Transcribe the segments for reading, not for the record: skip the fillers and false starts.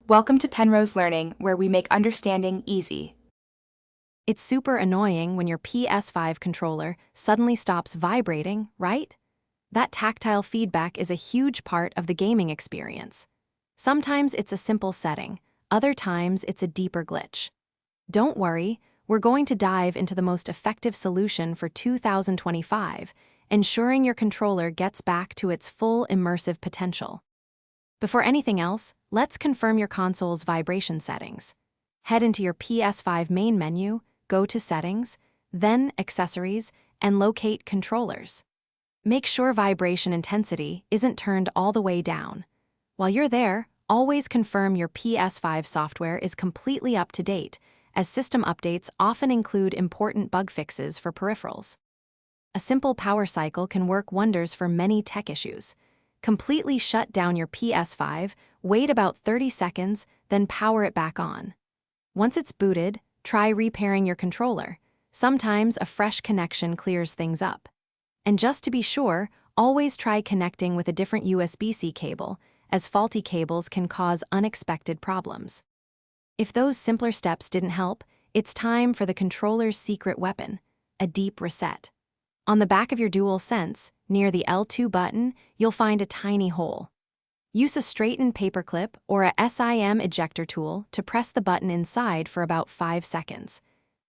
Welcome to Penrose Learning, where we make understanding easy. It's super annoying when your PS5 controller suddenly stops vibrating, right? That tactile feedback is a huge part of the gaming experience. Sometimes it's a simple setting, other times it's a deeper glitch. Don't worry, we're going to dive into the most effective solution for 2025, ensuring your controller gets back to its full immersive potential. Before anything else, let's confirm your console's vibration settings. Head into your PS5 main menu, go to Settings, then Accessories, and locate Controllers. Make sure vibration intensity isn't turned all the way down. While you're there, always confirm your PS5 software is completely up to date, as system updates often include important bug fixes for peripherals. A simple power cycle can work wonders for many tech issues. Completely shut down your PS5, wait about 30 seconds, then power it back on. Once it's booted, try repairing your controller. Sometimes a fresh connection clears things up. And just to be sure, always try connecting with a different USB-C cable, as faulty cables can cause unexpected problems. If those simpler steps didn't help, it's time for the controller's secret weapon, a deep reset. On the back of your DualSense, near the L2 button, you'll find a tiny hole. Use a straightened paperclip or a SIM ejector tool to press the button inside for about 5 seconds.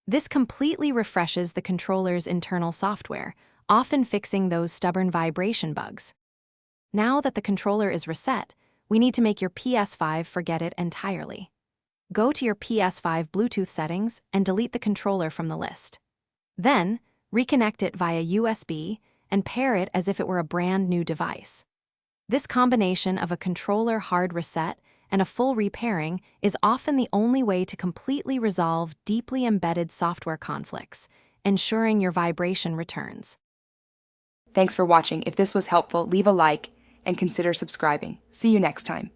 This completely refreshes the controller's internal software, often fixing those stubborn vibration bugs. Now that the controller is reset, we need to make your PS5 forget it entirely. Go to your PS5 Bluetooth settings and delete the controller from the list. Then, reconnect it via USB and pair it as if it were a brand new device. This combination of a controller hard reset and a full repairing is often the only way to completely resolve deeply embedded software conflicts, ensuring your vibration returns. Thanks for watching. If this was helpful, leave a like and consider subscribing. See you next time.